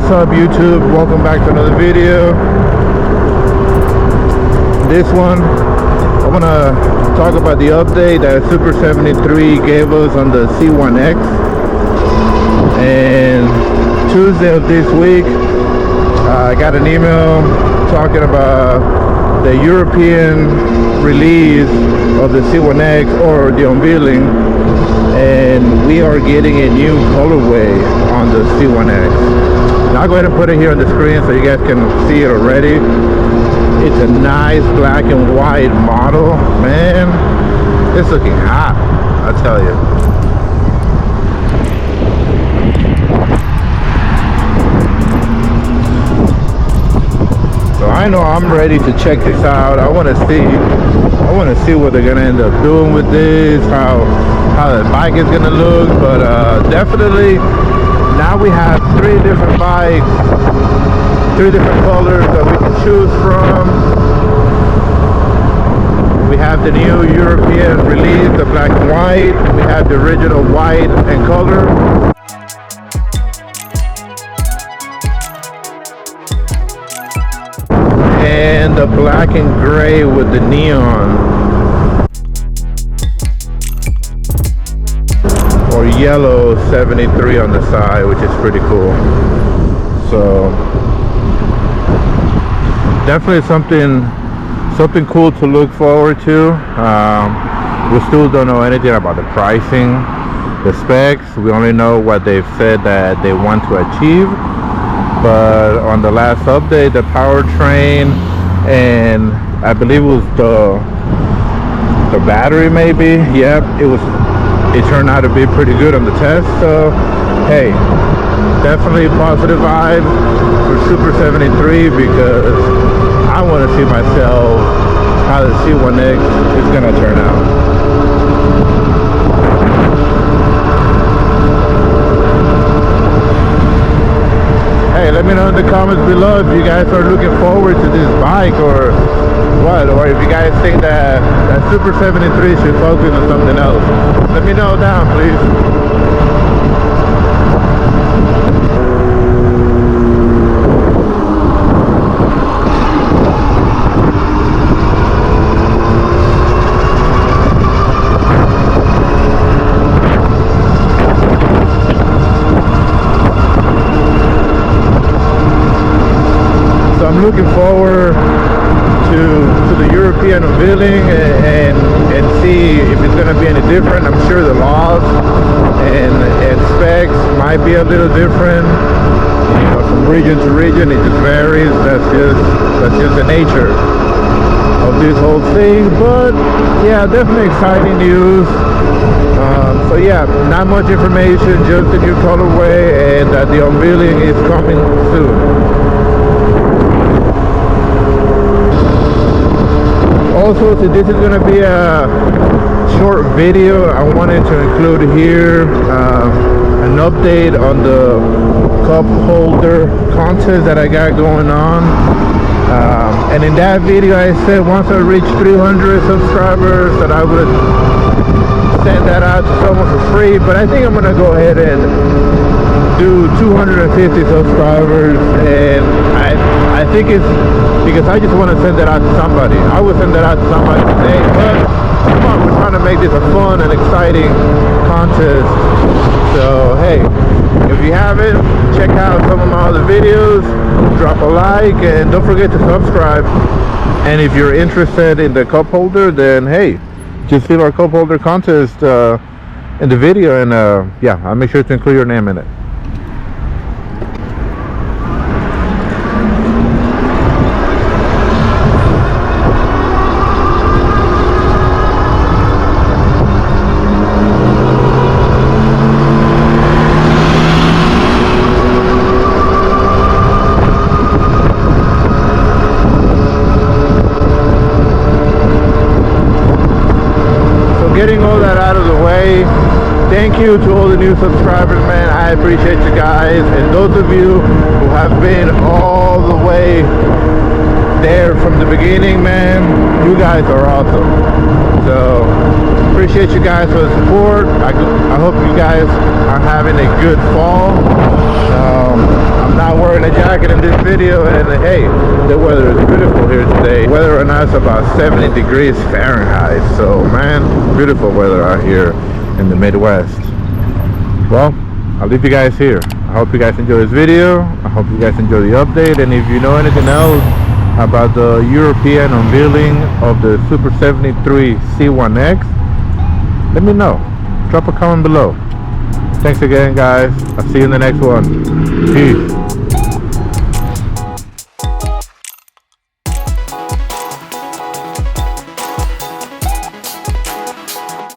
What's up, YouTube? Welcome back to another video. This one, I want to talk about the update that Super73 gave us on the C1X. And Tuesday of this week, I got an email talking about the European release of the C1X, or the unveiling, and we are getting a new colorway on the C1X. Now I'll go ahead and put it here on the screen so you guys can see it already. It's a nice black and white model. Man, it's looking hot, I'll tell you. So I know I'm ready to check this out. I want to see what they're gonna end up doing with this, how the bike is gonna look. But definitely now we have 3 different bikes, 3 different colors that we can choose from. We have the new European release, the black and white. We have the original white and color. And the black and gray with the neon, or yellow 73 on the side, which is pretty cool. So definitely something cool to look forward to. We still don't know anything about the pricing, the specs. We only know what they've said that they want to achieve. But on the last update, the powertrain, and I believe it was the battery, maybe. Yep, it turned out to be pretty good on the test. So hey, definitely positive vibe for Super73, because I want to see myself how the C1X is gonna turn out. Hey, let me know in the comments below if you guys are looking forward to this bike or what, or if you guys think that Super73 should focus on something else. Let me know down, please. I'm looking forward to the European unveiling and see if it's going to be any different. I'm sure the laws and specs might be a little different. You know, from region to region, it just varies. That's just the nature of this whole thing. But yeah, definitely exciting news. So yeah, not much information, just a new colorway, and that the unveiling is coming soon. Also, so this is going to be a short video, I wanted to include here an update on the cup holder contest that I got going on. And in that video I said once I reach 300 subscribers that I would send that out to someone for free, but I think I'm going to go ahead and do 250 subscribers, and I think it's because I just want to send that out to somebody. I would send that out to somebody today, but come on, we're trying to make this a fun and exciting contest. So hey, if you haven't, check out some of my other videos, drop a like, and don't forget to subscribe. And if you're interested in the cup holder, then hey, just fill our cup holder contest in the video, and yeah, I'll make sure to include your name in it. Getting all that out of the way, thank you to all the new subscribers, man. I appreciate you guys, and those of you who have been all the way there from the beginning, man, you guys are awesome. So appreciate you guys for the support. I hope you guys are having a good fall. I'm not wearing a jacket in this video, and hey, the weather is beautiful here today. Weather right now is about 70 degrees Fahrenheit, so man, beautiful weather out here in the Midwest. Well, I'll leave you guys here. I hope you guys enjoy this video. I hope you guys enjoy the update, and if you know anything else about the European unveiling of the Super73 C1X, let me know. Drop a comment below. Thanks again, guys. I'll see you in the next one. Peace.